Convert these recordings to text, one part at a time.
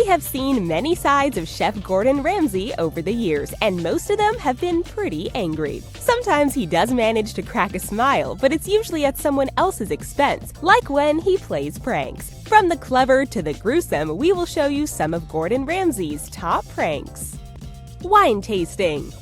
have seen many sides of Chef Gordon Ramsay over the years, and most of them have been pretty angry. Sometimes he does manage to crack a smile, but it's usually at someone else's expense, like when he plays pranks. From the clever to the gruesome, we will show you some of Gordon Ramsay's top pranks. Wine tasting.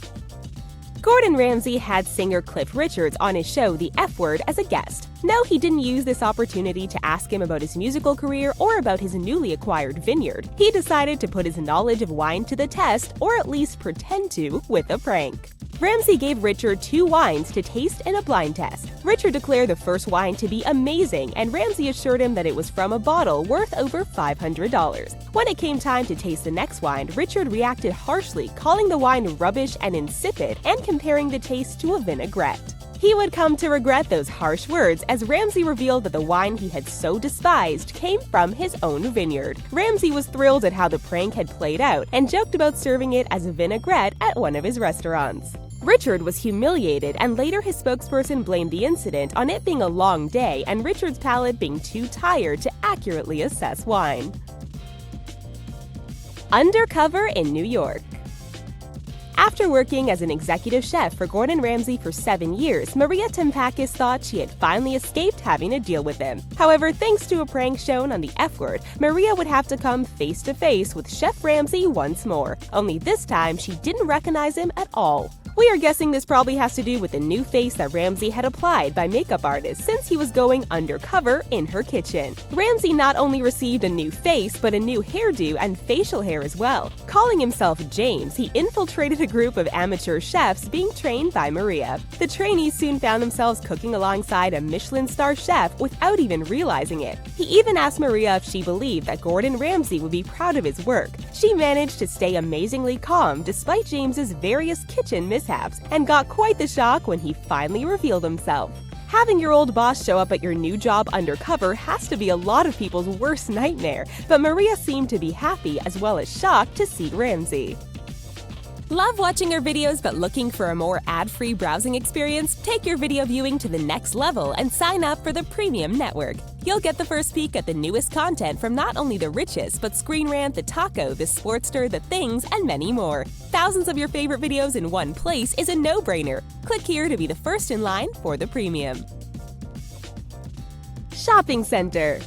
Gordon Ramsay had singer Cliff Richards on his show The F Word as a guest. No, he didn't use this opportunity to ask him about his musical career or about his newly acquired vineyard. He decided to put his knowledge of wine to the test, or at least pretend to, with a prank. Ramsay gave Richard 2 wines to taste in a blind test. Richard declared the first wine to be amazing, and Ramsay assured him that it was from a bottle worth over $500. When it came time to taste the next wine, Richard reacted harshly, calling the wine rubbish and insipid, and comparing the taste to a vinaigrette. He would come to regret those harsh words as Ramsay revealed that the wine he had so despised came from his own vineyard. Ramsay was thrilled at how the prank had played out and joked about serving it as a vinaigrette at one of his restaurants. Richard was humiliated, and later his spokesperson blamed the incident on it being a long day and Richard's palate being too tired to accurately assess wine. Undercover in New York. After working as an executive chef for Gordon Ramsay for 7 years, Maria Timpakis thought she had finally escaped having to deal with him. However, thanks to a prank shown on The F Word, Maria would have to come face to face with Chef Ramsay once more. Only this time, she didn't recognize him at all. We are guessing this probably has to do with the new face that Ramsay had applied by makeup artists since he was going undercover in her kitchen. Ramsay not only received a new face, but a new hairdo and facial hair as well. Calling himself James, he infiltrated a group of amateur chefs being trained by Maria. The trainees soon found themselves cooking alongside a Michelin star chef without even realizing it. He even asked Maria if she believed that Gordon Ramsay would be proud of his work. She managed to stay amazingly calm despite James's various kitchen mishaps, and got quite the shock when he finally revealed himself. Having your old boss show up at your new job undercover has to be a lot of people's worst nightmare, but Maria seemed to be happy as well as shocked to see Ramsay. Love watching our videos but looking for a more ad-free browsing experience? Take your video viewing to the next level and sign up for the Premium Network. You'll get the first peek at the newest content from not only The Richest, but Screen Rant, The Taco, The Sportster, The Things, and many more. Thousands of your favorite videos in one place is a no-brainer. Click here to be the first in line for the Premium. Shopping Center.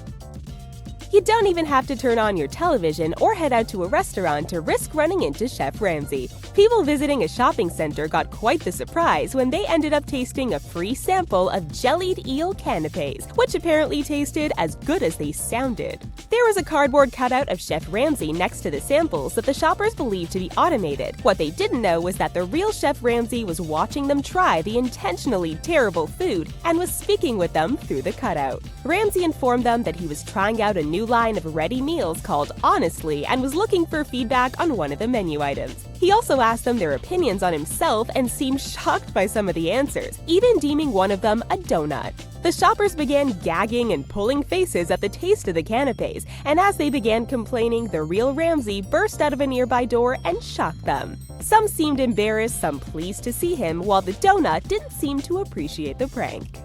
You don't even have to turn on your television or head out to a restaurant to risk running into Chef Ramsay. People visiting a shopping center got quite the surprise when they ended up tasting a free sample of jellied eel canapes, which apparently tasted as good as they sounded. There was a cardboard cutout of Chef Ramsay next to the samples that the shoppers believed to be automated. What they didn't know was that the real Chef Ramsay was watching them try the intentionally terrible food and was speaking with them through the cutout. Ramsay informed them that he was trying out a new line of ready meals called Honestly and was looking for feedback on one of the menu items. He also asked them their opinions on himself and seemed shocked by some of the answers, even deeming one of them a donut. The shoppers began gagging and pulling faces at the taste of the canapes, and as they began complaining, the real Ramsay burst out of a nearby door and shocked them. Some seemed embarrassed, some pleased to see him, while the donut didn't seem to appreciate the prank.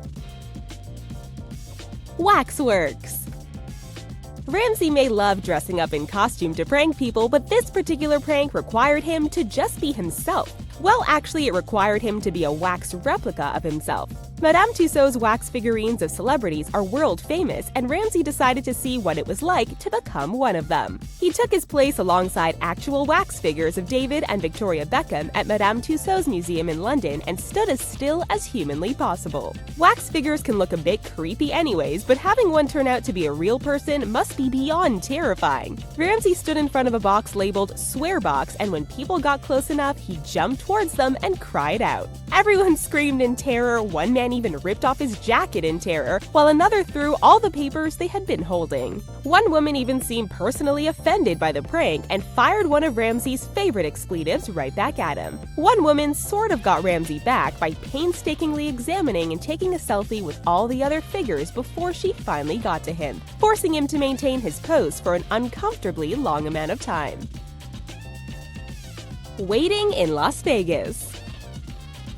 Waxworks. Ramsay may love dressing up in costume to prank people, but this particular prank required him to just be himself. Well, actually, it required him to be a wax replica of himself. Madame Tussauds wax figurines of celebrities are world famous, and Ramsay decided to see what it was like to become one of them. He took his place alongside actual wax figures of David and Victoria Beckham at Madame Tussauds Museum in London and stood as still as humanly possible. Wax figures can look a bit creepy anyways, but having one turn out to be a real person must be beyond terrifying. Ramsay stood in front of a box labeled Swear Box, and when people got close enough, he jumped towards them and cried out. Everyone screamed in terror. One man even ripped off his jacket in terror, while another threw all the papers they had been holding. One woman even seemed personally offended by the prank and fired one of Ramsay's favorite expletives right back at him. One woman sort of got Ramsay back by painstakingly examining and taking a selfie with all the other figures before she finally got to him, forcing him to maintain his pose for an uncomfortably long amount of time. Waiting in Las Vegas.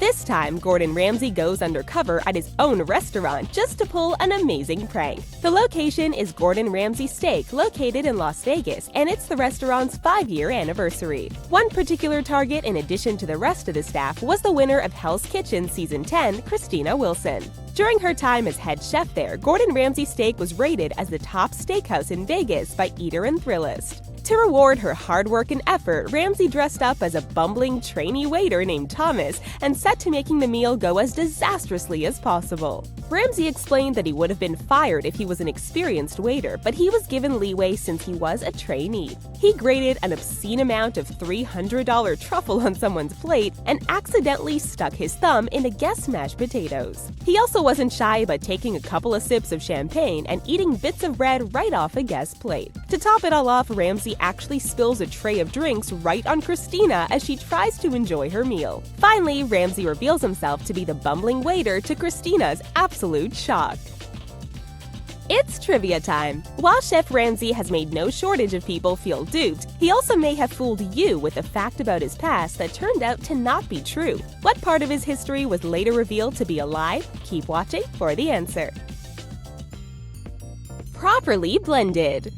This time, Gordon Ramsay goes undercover at his own restaurant just to pull an amazing prank. The location is Gordon Ramsay Steak, located in Las Vegas, and it's the restaurant's 5-year anniversary. One particular target, in addition to the rest of the staff, was the winner of Hell's Kitchen Season 10, Christina Wilson. During her time as head chef there, Gordon Ramsay Steak was rated as the top steakhouse in Vegas by Eater and Thrillist. To reward her hard work and effort, Ramsay dressed up as a bumbling trainee waiter named Thomas and set to making the meal go as disastrously as possible. Ramsay explained that he would have been fired if he was an experienced waiter, but he was given leeway since he was a trainee. He grated an obscene amount of $300 truffle on someone's plate and accidentally stuck his thumb in a guest's mashed potatoes. He also wasn't shy about taking a couple of sips of champagne and eating bits of bread right off a guest's plate. To top it all off, Ramsay actually spills a tray of drinks right on Christina as she tries to enjoy her meal. Finally, Ramsay reveals himself to be the bumbling waiter, to Christina's absolute shock. It's trivia time! While Chef Ramsay has made no shortage of people feel duped, he also may have fooled you with a fact about his past that turned out to not be true. What part of his history was later revealed to be a lie? Keep watching for the answer. Properly blended.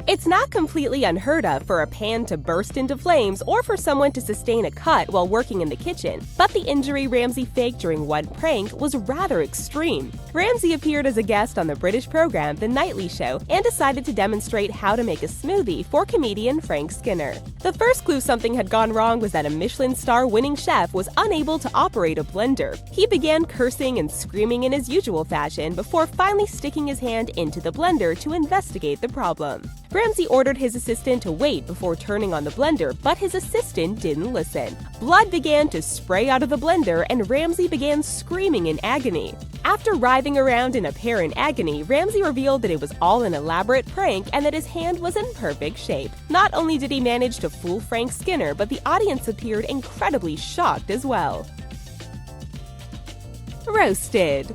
It's not completely unheard of for a pan to burst into flames or for someone to sustain a cut while working in the kitchen, but the injury Ramsay faked during one prank was rather extreme. Ramsay appeared as a guest on the British program The Nightly Show and decided to demonstrate how to make a smoothie for comedian Frank Skinner. The first clue something had gone wrong was that a Michelin star-winning chef was unable to operate a blender. He began cursing and screaming in his usual fashion before finally sticking his hand into the blender to investigate the problem. Ramsay ordered his assistant to wait before turning on the blender, but his assistant didn't listen. Blood began to spray out of the blender and Ramsay began screaming in agony. After writhing around in apparent agony, Ramsay revealed that it was all an elaborate prank and that his hand was in perfect shape. Not only did he manage to fool Frank Skinner, but the audience appeared incredibly shocked as well. Roasted.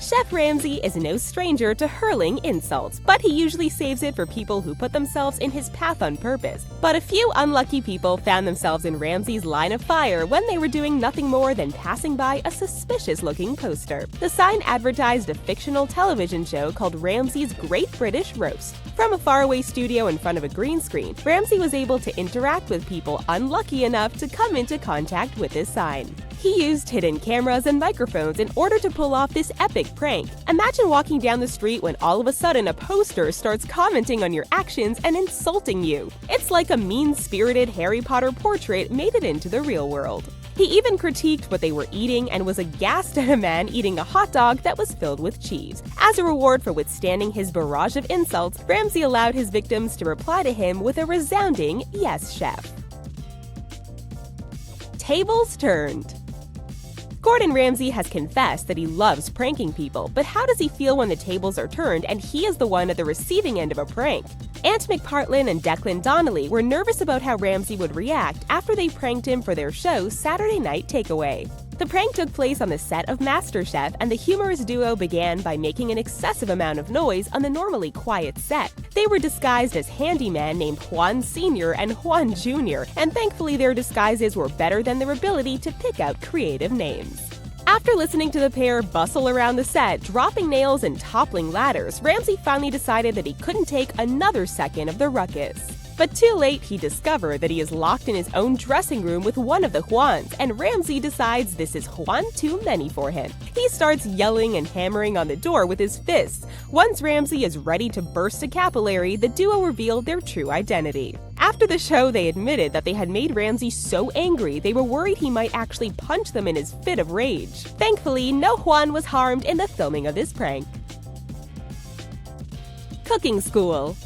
Chef Ramsay is no stranger to hurling insults, but he usually saves it for people who put themselves in his path on purpose. But a few unlucky people found themselves in Ramsay's line of fire when they were doing nothing more than passing by a suspicious-looking poster. The sign advertised a fictional television show called Ramsay's Great British Roast. From a faraway studio in front of a green screen, Ramsay was able to interact with people unlucky enough to come into contact with this sign. He used hidden cameras and microphones in order to pull off this epic prank. Imagine walking down the street when all of a sudden a poster starts commenting on your actions and insulting you. It's like a mean-spirited Harry Potter portrait made it into the real world. He even critiqued what they were eating and was aghast at a man eating a hot dog that was filled with cheese. As a reward for withstanding his barrage of insults, Ramsay allowed his victims to reply to him with a resounding "Yes, chef." Tables turned. Gordon Ramsay has confessed that he loves pranking people, but how does he feel when the tables are turned and he is the one at the receiving end of a prank? Ant McPartlin and Declan Donnelly were nervous about how Ramsay would react after they pranked him for their show Saturday Night Takeaway. The prank took place on the set of MasterChef, and the humorous duo began by making an excessive amount of noise on the normally quiet set. They were disguised as handymen named Juan Sr. and Juan Jr., and thankfully their disguises were better than their ability to pick out creative names. After listening to the pair bustle around the set, dropping nails and toppling ladders, Ramsay finally decided that he couldn't take another second of the ruckus. But too late, he discovered that he is locked in his own dressing room with one of the Juans, and Ramsay decides this is Juan too many for him. He starts yelling and hammering on the door with his fists. Once Ramsay is ready to burst a capillary, the duo revealed their true identity. After the show, they admitted that they had made Ramsay so angry they were worried he might actually punch them in his fit of rage. Thankfully, no Juan was harmed in the filming of this prank. Cooking school.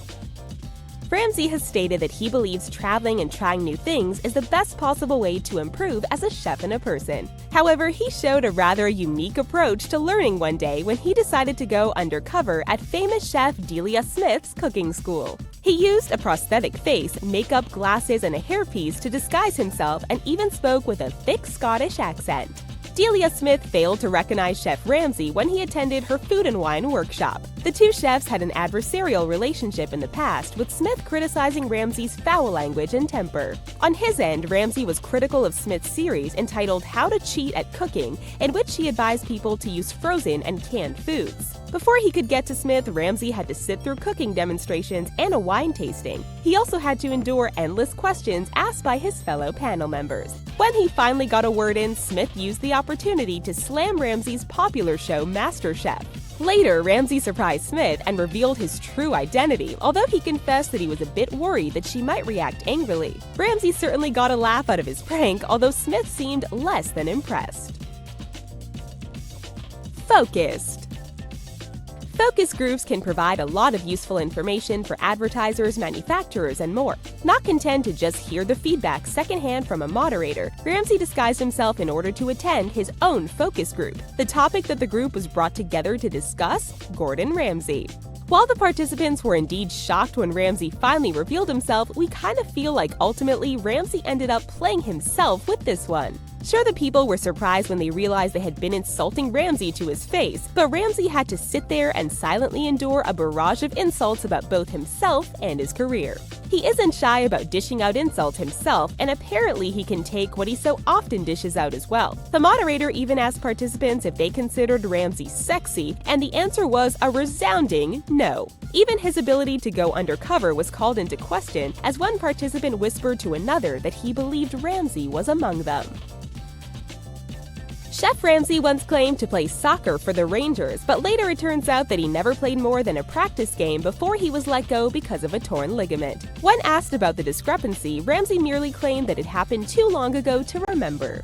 Ramsay has stated that he believes traveling and trying new things is the best possible way to improve as a chef and a person. However, he showed a rather unique approach to learning one day when he decided to go undercover at famous chef Delia Smith's cooking school. He used a prosthetic face, makeup, glasses, and a hairpiece to disguise himself and even spoke with a thick Scottish accent. Delia Smith failed to recognize Chef Ramsay when he attended her food and wine workshop. The two chefs had an adversarial relationship in the past, with Smith criticizing Ramsay's foul language and temper. On his end, Ramsay was critical of Smith's series entitled How to Cheat at Cooking, in which he advised people to use frozen and canned foods. Before he could get to Smith, Ramsay had to sit through cooking demonstrations and a wine tasting. He also had to endure endless questions asked by his fellow panel members. When he finally got a word in, Smith used the opportunity to slam Ramsay's popular show MasterChef. Later, Ramsay surprised Smith and revealed his true identity, although he confessed that he was a bit worried that she might react angrily. Ramsay certainly got a laugh out of his prank, although Smith seemed less than impressed. Focused. Focus groups can provide a lot of useful information for advertisers, manufacturers, and more. Not content to just hear the feedback secondhand from a moderator, Ramsay disguised himself in order to attend his own focus group. The topic that the group was brought together to discuss? Gordon Ramsay. While the participants were indeed shocked when Ramsay finally revealed himself, we kind of feel like ultimately Ramsay ended up playing himself with this one. Sure, the people were surprised when they realized they had been insulting Ramsay to his face, but Ramsay had to sit there and silently endure a barrage of insults about both himself and his career. He isn't shy about dishing out insults himself, and apparently he can take what he so often dishes out as well. The moderator even asked participants if they considered Ramsay sexy, and the answer was a resounding no. Even his ability to go undercover was called into question, as one participant whispered to another that he believed Ramsay was among them. Chef Ramsay once claimed to play soccer for the Rangers, but later it turns out that he never played more than a practice game before he was let go because of a torn ligament. When asked about the discrepancy, Ramsay merely claimed that it happened too long ago to remember.